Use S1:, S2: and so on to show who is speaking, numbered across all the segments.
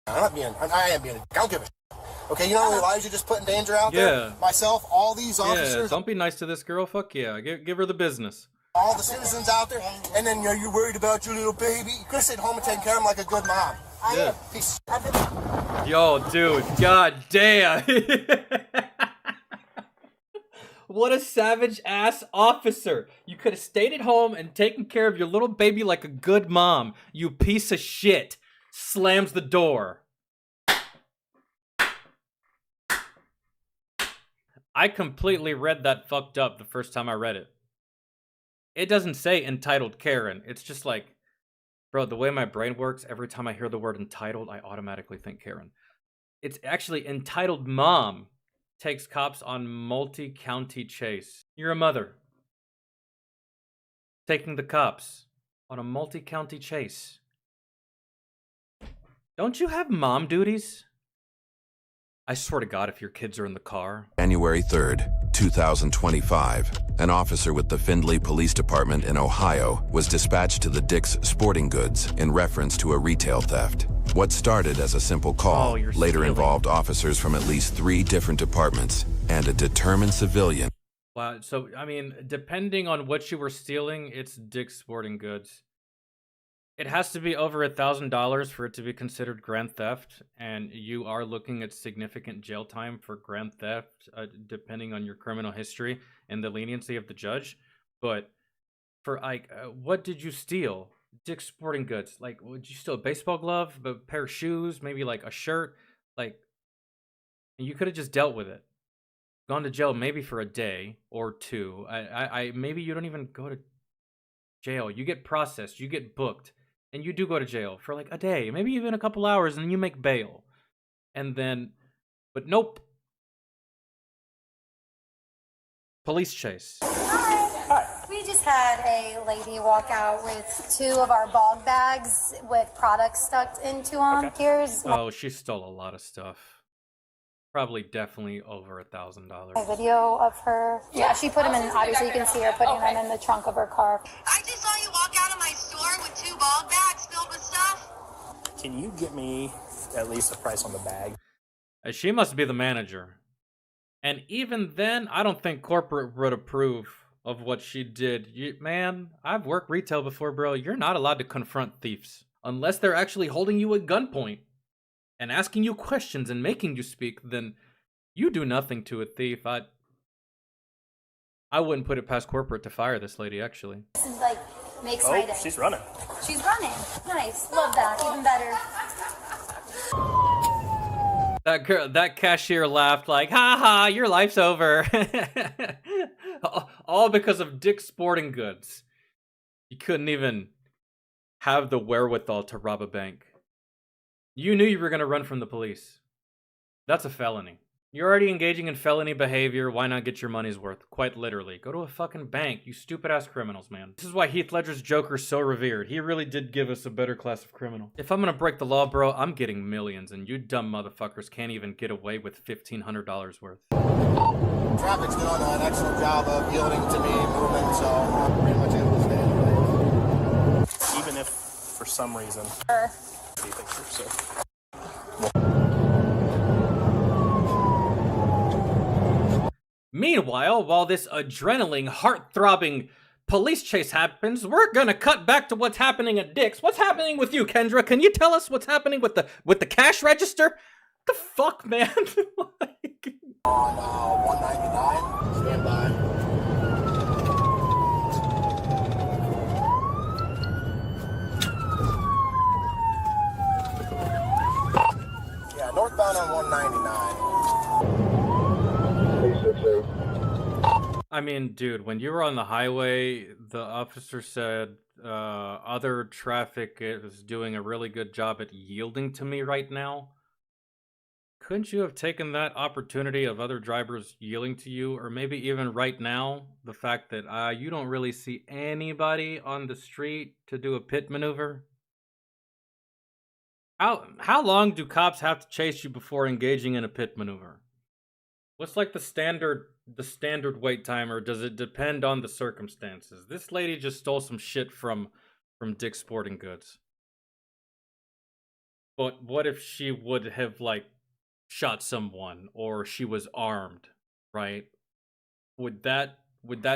S1: I am being, I don't give a shit. Okay, you know how many lives you just put in danger out there? Myself, all these officers.
S2: Yeah, don't be nice to this girl. Fuck yeah. Give her the business.
S1: All the citizens out there. And then you're worried about your little baby. You could have stayed home and taken care of him like a good mom.
S2: Yeah.
S1: Peace.
S2: Yo, dude. God damn. What a savage ass officer. You could have stayed at home and taken care of your little baby like a good mom. You piece of shit. Slams the door. I completely read that fucked up the first time I read it. It doesn't say entitled Karen. It's just like, bro, the way my brain works, every time I hear the word entitled, I automatically think Karen. It's actually entitled mom takes cops on multi-county chase. You're a mother. Taking the cops on a multi-county chase. Don't you have mom duties? I swear to God, if your kids are in the car.
S3: January 3rd, 2025, an officer with the Findlay Police Department in Ohio was dispatched to the Dick's Sporting Goods in reference to a retail theft. What started as a simple call later involved officers from at least 3 different departments and a determined civilian.
S2: Wow, so, I mean, depending on what you were stealing, it's Dick's Sporting Goods. It has to be over $1,000 for it to be considered grand theft, and you are looking at significant jail time for grand theft, depending on your criminal history and the leniency of the judge. But for like, what did you steal? Dick's Sporting Goods. Like, did you steal a baseball glove, a pair of shoes, maybe like a shirt? Like, and you could have just dealt with it. Gone to jail maybe for a day or 2. Maybe you don't even go to jail. You get processed, you get booked. And you do go to jail for like a day, maybe even a couple hours, and then you make bail. And then, but nope. Police chase.
S4: Hi. We just had a lady walk out with 2 of our bog bags with products stuck into them. Okay. Here's
S2: oh, she stole a lot of stuff. Probably definitely over $1,000.
S4: A video of her. Yeah, she put them in, obviously you can see her putting them in the trunk of her car.
S5: I just saw you walk out of my store with 2 ball bags filled with stuff.
S6: Can you get me at least a price on the bag?
S2: She must be the manager. And even then, I don't think corporate would approve of what she did. Man, I've worked retail before, bro. You're not allowed to confront thieves unless they're actually holding you at gunpoint and asking you questions and making you speak. Then you do nothing to a thief. I wouldn't put it past corporate to fire this lady, actually.
S4: This is like, makes my day.
S6: She's running.
S4: She's running. Nice. Love that. Even better.
S2: That cashier laughed like, ha ha, your life's over. All because of Dick's Sporting Goods. You couldn't even have the wherewithal to rob a bank. You knew you were going to run from the police. That's a felony. You're already engaging in felony behavior. Why not get your money's worth? Quite literally. Go to a fucking bank, you stupid-ass criminals, man. This is why Heath Ledger's Joker's so revered. He really did give us a better class of criminal. If I'm gonna break the law, bro, I'm getting millions, and you dumb motherfuckers can't even get away with $1,500 worth.
S1: Traffic's doing an excellent job of yielding to me moving, so I'm pretty much able to stay in the lane.
S6: Even if, for some reason, picture, so.
S2: Meanwhile, while this adrenaline, heart-throbbing police chase happens, we're gonna cut back to what's happening at Dick's. What's happening with you, Kendra? Can you tell us what's happening with the cash register? The fuck, man? Like...
S1: On 199, stand by. Yeah, northbound on 199.
S2: I mean, dude, when you were on the highway, the officer said other traffic is doing a really good job at yielding to me right now. Couldn't you have taken that opportunity of other drivers yielding to you, or maybe even right now, the fact that you don't really see anybody on the street to do a pit maneuver? How long do cops have to chase you before engaging in a pit maneuver? What's like the standard wait time, or does it depend on the circumstances? This lady just stole some shit from Dick's Sporting Goods. But what if she would have like shot someone or she was armed, right? Would that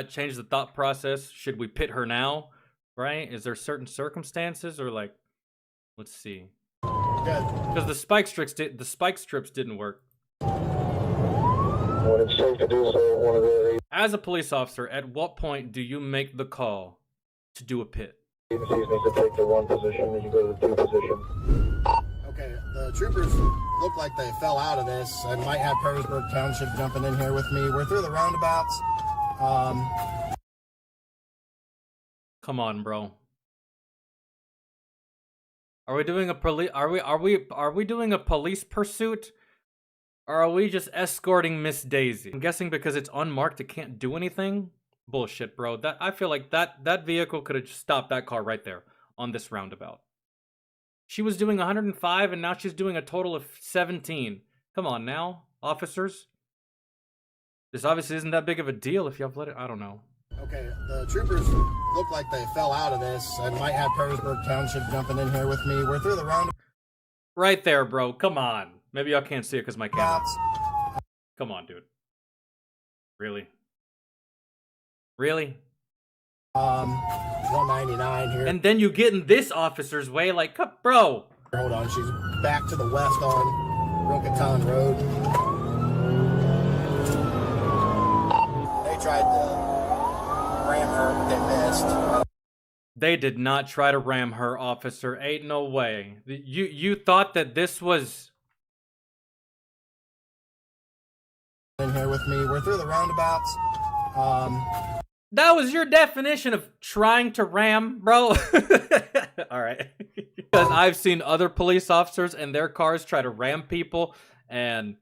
S2: change the thought process? Should we pit her now? Right? Is there certain circumstances or like let's see.
S1: Good.
S2: Because the spike strips didn't work.
S7: When it's safe to do so, one of the
S2: As a police officer, at what point do you make the call to do a pit?
S7: agencies need to take the one position and you go to the two position.
S1: Okay, the troopers look like they fell out of this. I might have Perrysburg Township jumping in here with me. We're through the roundabouts.
S2: Come on, bro. Are we doing a police pursuit? Or are we just escorting Miss Daisy? I'm guessing because it's unmarked it can't do anything? Bullshit, bro. That I feel like that vehicle could have just stopped that car right there on this roundabout. She was doing 105 and now she's doing a total of 17. Come on now, officers. This obviously isn't that big of a deal if y'all let it. I don't know.
S1: Okay, the troopers look like they fell out of this. I might have Perrysburg Township jumping in here with me. We're through the roundabouts.
S2: Right there, bro. Come on. Maybe y'all can't see it because my camera. Come on, dude. Really? Really?
S1: 199 here.
S2: And then you get in this officer's way, like, bro.
S1: Hold on, she's back to the west on Rocaton Road. They tried to ram her, but they missed.
S2: They did not try to ram her, officer. Ain't no way. You thought that this was...
S1: In here with me. We're through the roundabouts.
S2: That was your definition of trying to ram, bro? Alright. Because I've seen other police officers and their cars try to ram people, and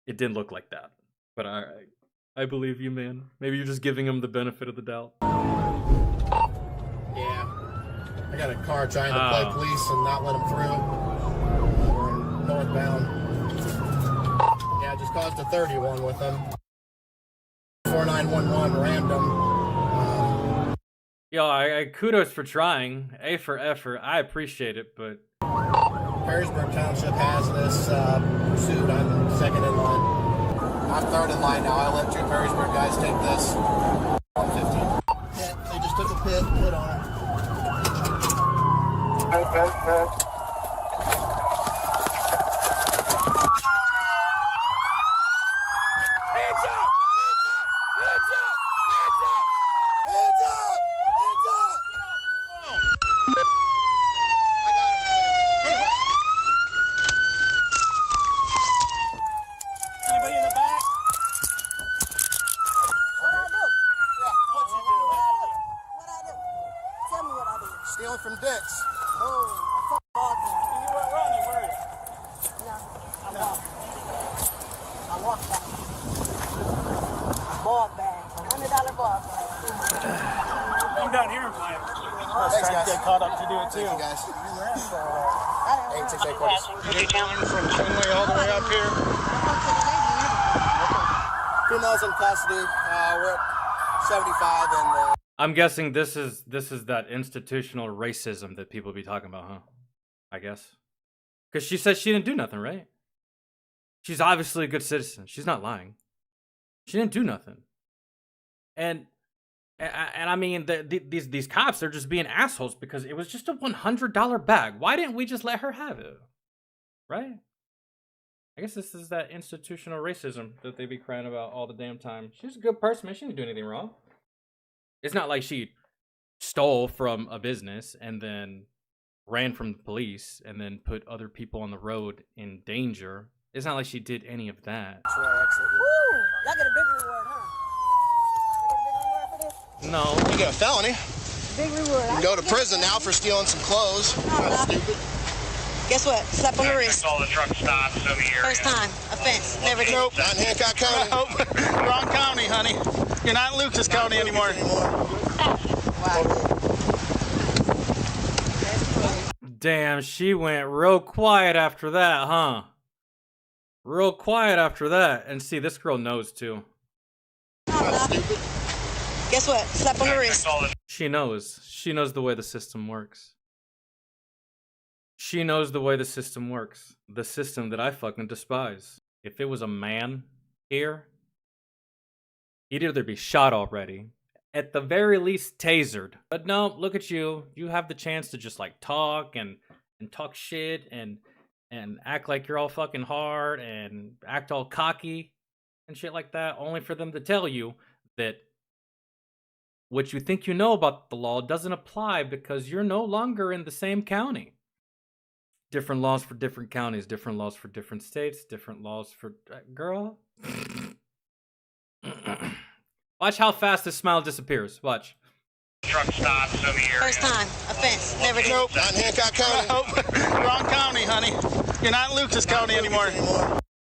S2: it didn't look like that. But alright. I believe you, man. Maybe you're just giving them the benefit of the doubt.
S1: Yeah. I got a car trying to play police and not let them through. We're in northbound. Yeah, I just caused a 31 with them. 4911 rammed them.
S2: Yo, I kudos for trying. A for effort. I appreciate it, but...
S1: Perrysburg Township has this pursuit. I'm second in line. I'm third in line now. I'll let two Perrysburg guys take this. 150. Yeah, they just took a pit on it. Stealing from Dick's.
S8: Oh, I you weren't running, were you? No, I walked back. Ball bag, $100 ball bag.
S6: I'm down here in Pine. I was
S1: Thanks,
S6: trying to
S1: guys.
S6: get caught up to do it too.
S1: Thank you, guys.
S8: I didn't
S1: 868 quarters.
S7: From Chinley all the way up here.
S1: Females in custody. We're at 75 and
S2: I'm guessing this is that institutional racism that people be talking about, huh? I guess. Because she said she didn't do nothing, right? She's obviously a good citizen. She's not lying. She didn't do nothing. And I mean, these cops are just being assholes because it was just a $100 bag. Why didn't we just let her have it? Right? I guess this is that institutional racism that they be crying about all the damn time. She's a good person, man. She didn't do anything wrong. It's not like she stole from a business and then ran from the police and then put other people on the road in danger. It's not like she did any of that.
S8: Woo! Y'all get a big reward, huh? Y'all get a big reward for this?
S2: No.
S1: you get a felony.
S8: Big reward.
S1: You can go to prison now for stealing some clothes. That's stupid.
S8: Guess what? Slap on the wrist.
S9: All the truck stops in the area.
S8: First time. Offense. Never did.
S1: Nope, not in Hancock County.
S9: Wrong county, honey. You're not in Lucas County anymore.
S8: Wow.
S2: Damn, she went real quiet after that, huh? Real quiet after that. And see, this girl knows too.
S1: That's stupid.
S8: Guess what? Slap on the wrist.
S2: She knows. She knows the way the system works. She knows the way the system works. The system that I fucking despise. If it was a man here, he'd either be shot already, at the very least tasered. But no, look at you. You have the chance to just like talk and talk shit and act like you're all fucking hard and act all cocky and shit like that, only for them to tell you that what you think you know about the law doesn't apply because you're no longer in the same county. Different laws for different counties, different laws for different states, different laws for... girl? Watch how fast this smile disappears. Watch.
S9: Truck stops in the area.
S8: First time, offense, never did.
S1: Nope, not in Hancock County.
S9: Nope. Wrong county, honey. You're not in Lucas County anymore.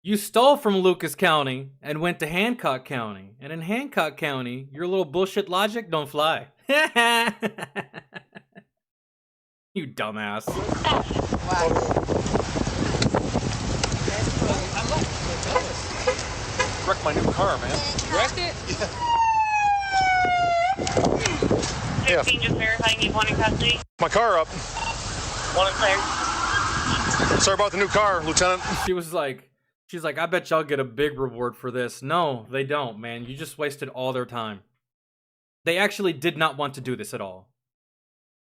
S2: You stole from Lucas County and went to Hancock County. And in Hancock County, your little bullshit logic don't fly. You dumbass.
S6: Wrecked my new car, man.
S8: Wrecked it?
S6: Yeah.
S5: 16, just verifying you want in custody.
S6: My car up.
S5: One is cleared.
S6: Sorry about the new car, Lieutenant.
S2: She's like, I bet y'all get a big reward for this. No, they don't, man. You just wasted all their time. They actually did not want to do this at all.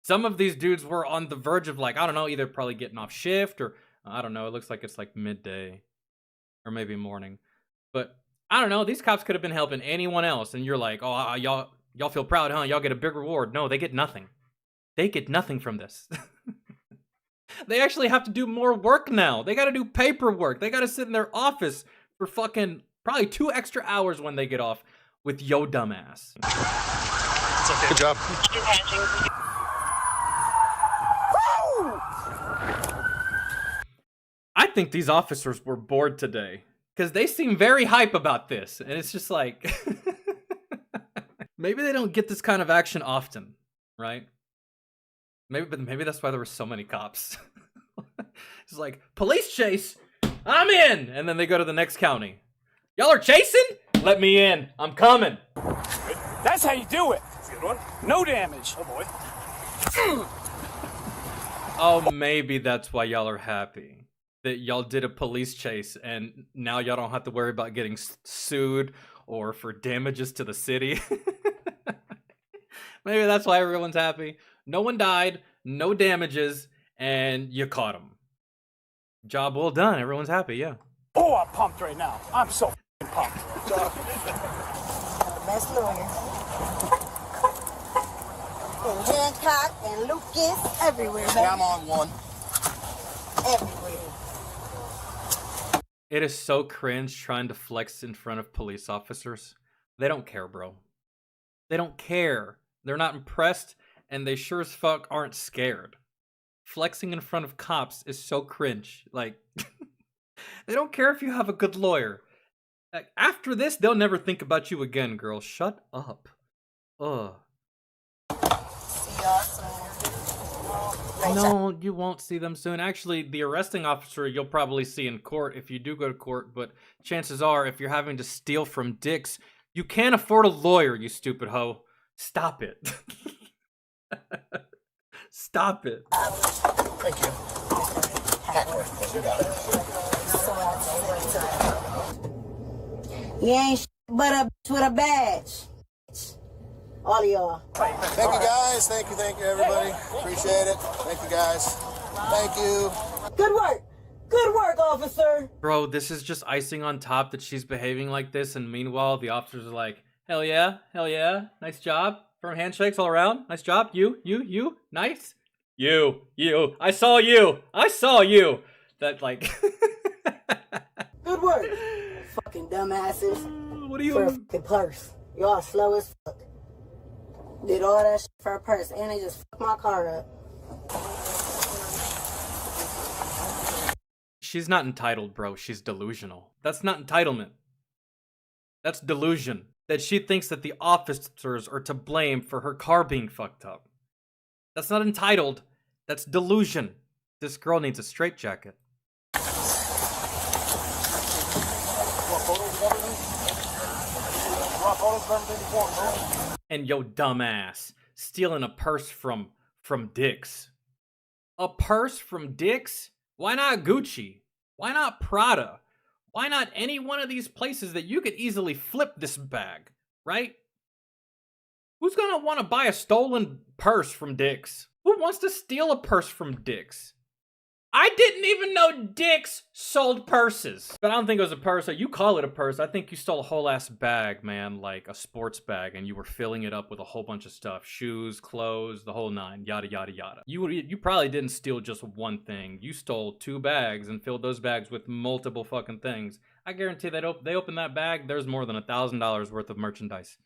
S2: Some of these dudes were on the verge of like, I don't know, either probably getting off shift or, I don't know, it looks like it's like midday or maybe morning. But I don't know, these cops could have been helping anyone else. And you're like, oh, y'all feel proud, huh? Y'all get a big reward. No, they get nothing. They get nothing from this. They actually have to do more work now. They got to do paperwork. They got to sit in their office for fucking probably 2 extra hours when they get off with yo dumbass.
S6: It's okay. Good job.
S2: I think these officers were bored today because they seem very hype about this. And it's just like, maybe they don't get this kind of action often, right? Maybe that's why there were so many cops. It's like, police chase, I'm in! And then they go to the next county. Y'all are chasing? Let me in. I'm coming.
S6: That's how you do it. Good one. No damage. Oh, boy.
S2: Oh, maybe that's why y'all are happy. That y'all did a police chase and now y'all don't have to worry about getting sued or for damages to the city. Maybe that's why everyone's happy. No one died, no damages, and you caught him. Job well done. Everyone's happy, yeah.
S6: Oh, I'm pumped right now. I'm so pumped.
S8: Best lawyer. And Hancock and Lucas, everywhere, baby.
S1: Yeah, I'm on one.
S8: Everywhere.
S2: It is so cringe trying to flex in front of police officers. They don't care, bro. They don't care. They're not impressed, and they sure as fuck aren't scared. Flexing in front of cops is so cringe. Like, they don't care if you have a good lawyer. Like, after this, they'll never think about you again, girl. Shut up. Ugh. No, you won't see them soon. Actually, the arresting officer you'll probably see in court if you do go to court, but chances are, if you're having to steal from dicks, you can't afford a lawyer, you stupid hoe. Stop it. Stop it.
S1: Thank you.
S8: You ain't but a bitch with a badge. All of y'all.
S1: Thank you, guys. Thank you, everybody. Appreciate it. Thank you, guys. Thank you.
S8: Good work. Good work, officer.
S2: Bro, this is just icing on top that she's behaving like this, and meanwhile, the officers are like, hell yeah, nice job. Firm handshakes all around. Nice job. You, nice. You, I saw you. That, like...
S8: Good work. Fucking dumbasses.
S2: What are you...
S8: For a fucking purse. Y'all slow as fuck. Did all that shit for a purse, and they just fucked my car up.
S2: She's not entitled, bro. She's delusional. That's not entitlement. That's delusion. That she thinks that the officers are to blame for her car being fucked up. That's not entitled. That's delusion. This girl needs a straitjacket. And yo dumbass, stealing a purse from dicks. A purse from Dick's? Why not Gucci? Why not Prada? Why not any one of these places that you could easily flip this bag, right? Who's gonna want to buy a stolen purse from Dick's? Who wants to steal a purse from Dick's? I didn't even know Dick's sold purses. But I don't think it was a purse. You call it a purse. I think you stole a whole ass bag, man, like a sports bag, and you were filling it up with a whole bunch of stuff. Shoes, clothes, the whole nine, yada, yada, yada. You probably didn't steal just one thing. You stole 2 bags and filled those bags with multiple fucking things. I guarantee they open that bag, there's more than $1,000 worth of merchandise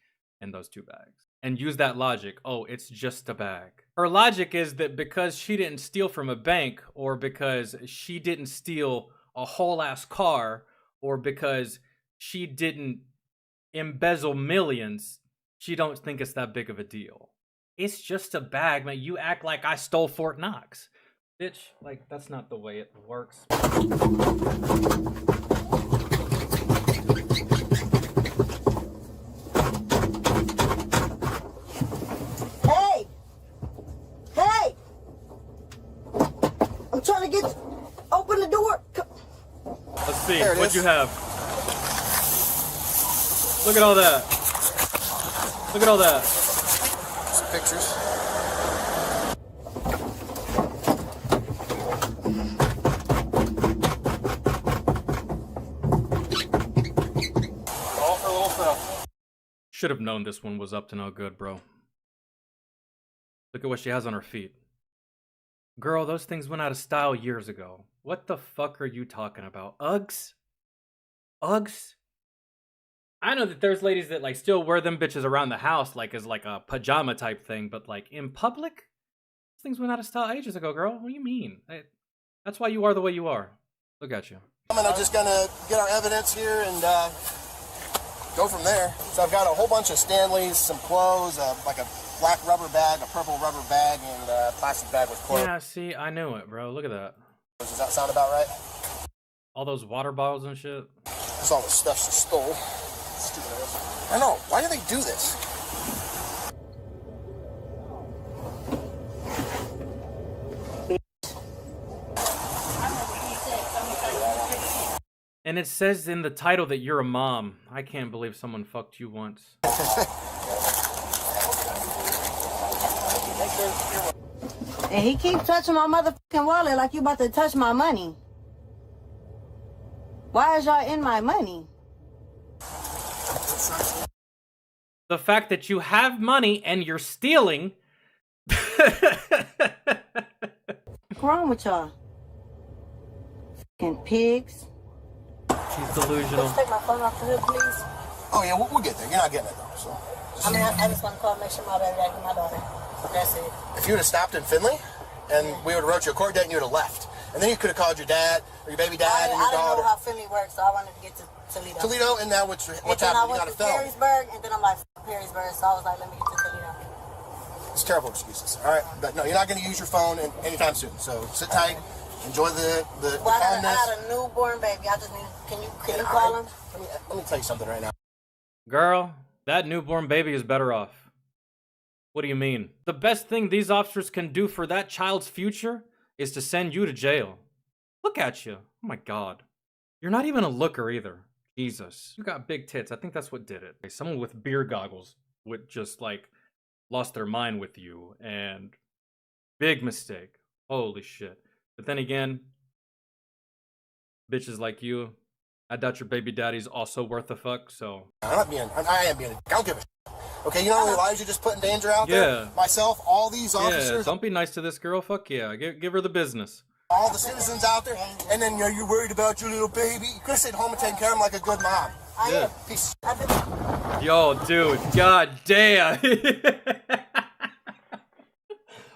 S2: in those 2 bags. And use that logic. Oh, it's just a bag. Her logic is that because she didn't steal from a bank, or because she didn't steal a whole ass car, or because she didn't embezzle millions, she don't think it's that big of a deal. It's just a bag, man. You act like I stole Fort Knox. Bitch, like, that's not the way it works.
S8: Trying to open the door.
S2: Let's see what you have. Look at all that. Look at all that.
S1: Some pictures.
S6: All for a little stuff.
S2: Should have known this one was up to no good, bro. Look at what she has on her feet. Girl, those things went out of style years ago. What the fuck are you talking about? Uggs? Uggs? I know that there's ladies that like still wear them bitches around the house like as like a pajama type thing, but like in public? Those things went out of style ages ago, girl. What do you mean? That's why you are the way you are. Look at you.
S1: I'm just gonna get our evidence here and go from there. So I've got a whole bunch of Stanleys, some clothes, like a black rubber bag, a purple rubber bag, and a plastic bag with clothes.
S2: Yeah, see, I knew it, bro. Look at that.
S1: Does that sound about right?
S2: All those water bottles and shit.
S1: That's all the stuff she stole. Stupid ass. I know. Why do they do this?
S2: And it says in the title that you're a mom. I can't believe someone fucked you once.
S8: And he keeps touching my motherfucking wallet like you about to touch my money. Why is y'all in my money?
S2: The fact that you have money and you're stealing.
S8: What's wrong with y'all? Fucking pigs.
S2: She's delusional.
S8: Let's take my phone off the hood, please.
S1: Oh yeah, we'll get there. You're not getting it though, so.
S8: I just want to call and make sure my baby dad get my daughter. That's it.
S1: If you would have stopped in Findlay, and we would have wrote you a court date, and you would have left, and then you could have called your dad or your baby dad and your
S8: I didn't
S1: daughter.
S8: know how Findlay works, so I wanted to get to Toledo.
S1: Toledo, and now what's
S8: then
S1: happening?
S8: I
S1: You
S8: went
S1: got a
S8: to
S1: felony.
S8: Perrysburg, and then I'm like, Perrysburg, so I was like, let me get to Toledo.
S1: It's terrible excuses. All right, but no, you're not going to use your phone anytime soon. So sit tight, enjoy the
S8: Well, I
S1: calmness.
S8: had a newborn baby. I just need. Can you call him?
S1: Let me tell you something right now.
S2: Girl, that newborn baby is better off. What do you mean? The best thing these officers can do for that child's future is to send you to jail. Look at you. Oh my God. You're not even a looker either. Jesus. You got big tits. I think that's what did it. Someone with beer goggles would just like lost their mind with you, and big mistake. Holy shit. But then again, bitches like you, I doubt your baby daddy's also worth a fuck, so.
S1: I am being I don't give a shit. Okay, you know how many lives you just put in danger out there?
S2: Yeah.
S1: Myself, all these
S2: Yeah,
S1: officers,
S2: don't be nice to this girl. Fuck yeah. Give her the business.
S1: all the citizens out there, and then you're worried about your little baby. You could have stayed home and taken care of him like a good mom.
S2: Yeah.
S1: Piece
S2: Yo, dude, god damn.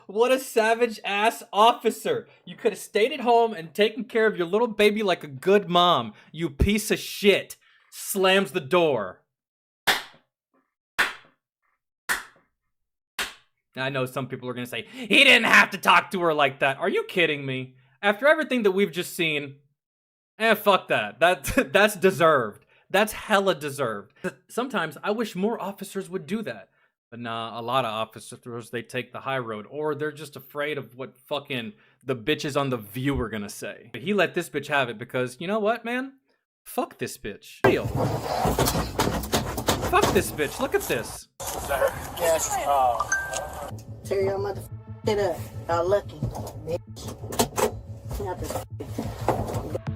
S2: What a savage ass officer. You could have stayed at home and taken care of your little baby like a good mom. You piece of shit. Slams the door. I know some people are going to say, he didn't have to talk to her like that. Are you kidding me? After everything that we've just seen, fuck that. That's deserved. That's hella deserved. Sometimes I wish more officers would do that. But nah, a lot of officers, they take the high road. Or they're just afraid of what fucking the bitches on The View were gonna say. He let this bitch have it because, you know what, man? Fuck this bitch. Real. Fuck this bitch. Look at this.
S1: Yes.
S8: Tear your motherfucking shit up. Y'all lucky, bitch. Not this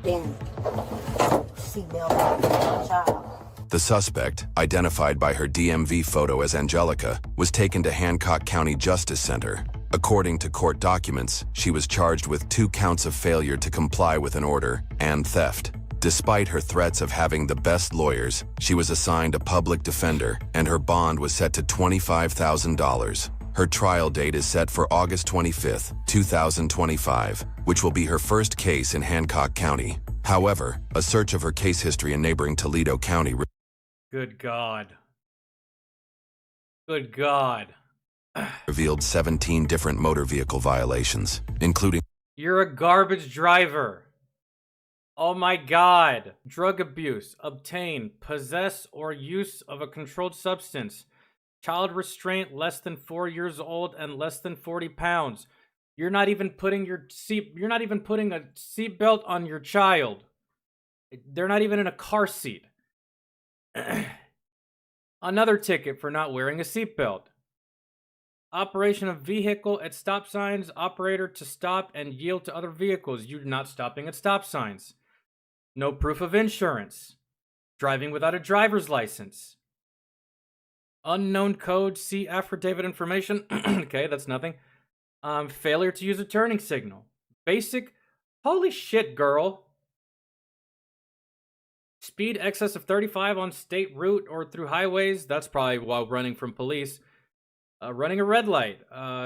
S8: damn seatbelt child.
S3: The suspect, identified by her DMV photo as Angelica, was taken to Hancock County Justice Center. According to court documents, she was charged with 2 counts of failure to comply with an order and theft. Despite her threats of having the best lawyers, she was assigned a public defender, and her bond was set to $25,000. Her trial date is set for August 25, 2025, which will be her first case in Hancock County. However, a search of her case history in neighboring Toledo County
S2: Good God. Good God.
S3: revealed 17 different motor vehicle violations, including
S2: You're a garbage driver. Oh my God. Drug abuse, obtain, possess, or use of a controlled substance. Child restraint less than 4 years old and less than 40 pounds. You're not even putting a seatbelt on your child. They're not even in a car seat. Another ticket for not wearing a seatbelt. Operation of vehicle at stop signs, operator to stop and yield to other vehicles. You're not stopping at stop signs. No proof of insurance. Driving without a driver's license. Unknown code, see affidavit information. Okay, that's nothing. Failure to use a turning signal. Basic, holy shit, girl. Speed excess of 35 on state route or through highways. That's probably while running from police. Running a red light.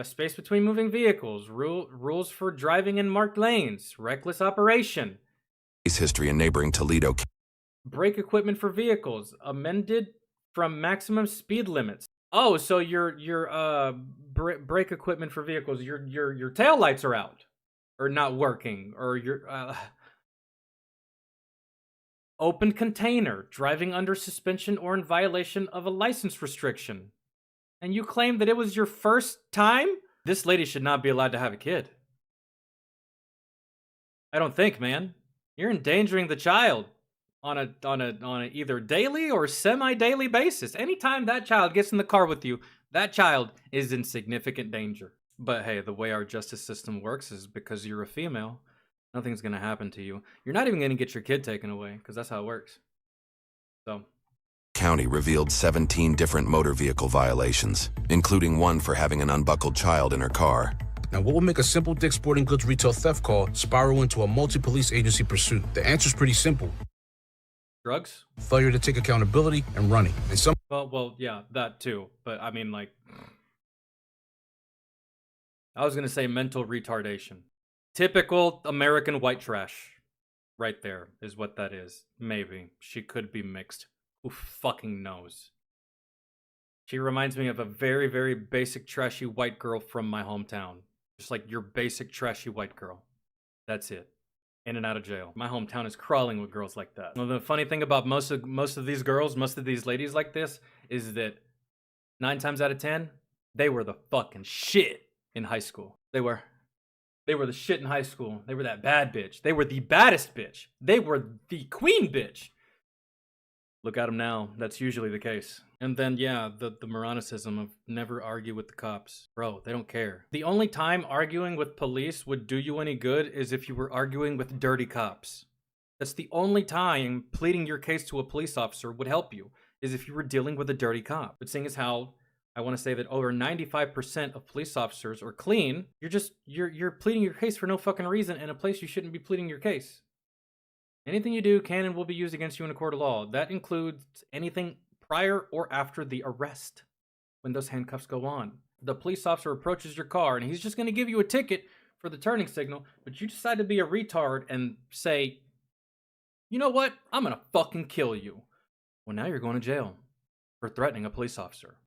S2: Space between moving vehicles. Rules for driving in marked lanes. Reckless operation.
S3: case history in neighboring Toledo.
S2: Brake equipment for vehicles. Amended from maximum speed limits. Oh, so your brake equipment for vehicles, your tail lights are out or not working, or your open container, driving under suspension or in violation of a license restriction. And you claim that it was your first time? This lady should not be allowed to have a kid. I don't think, man. You're endangering the child on a either daily or semi-daily basis. Anytime that child gets in the car with you, that child is in significant danger. But hey, the way our justice system works is because you're a female, nothing's gonna happen to you. You're not even gonna get your kid taken away, because that's how it works. So.
S3: County revealed 17 different motor vehicle violations, including one for having an unbuckled child in her car.
S10: Now, what will make a simple Dick's Sporting Goods retail theft call spiral into a multi-police agency pursuit? The answer's pretty simple.
S2: Drugs?
S10: Failure to take accountability and running. And some
S2: Well, yeah, that too. But I mean, like, I was gonna say mental retardation. Typical American white trash. Right there is what that is. Maybe. She could be mixed. Who fucking knows? She reminds me of a very, very basic trashy white girl from my hometown. Just like your basic trashy white girl. That's it. In and out of jail. My hometown is crawling with girls like that. Well, the funny thing about most of these girls, most of these ladies like this, is that 9 times out of 10, they were the fucking shit in high school. They were the shit in high school. They were that bad bitch. They were the baddest bitch. They were the queen bitch. Look at them now. That's usually the case. And then, yeah, the moronicism of never argue with the cops. Bro, they don't care. The only time arguing with police would do you any good is if you were arguing with dirty cops. That's the only time pleading your case to a police officer would help you, is if you were dealing with a dirty cop. But seeing as how I want to say that over 95% of police officers are clean, you're pleading your case for no fucking reason in a place you shouldn't be pleading your case. Anything you do can and will be used against you in a court of law. That includes anything prior or after the arrest, when those handcuffs go on. The police officer approaches your car and he's just going to give you a ticket for the turning signal, but you decide to be a retard and say, you know what? I'm going to fucking kill you. Well, now you're going to jail for threatening a police officer.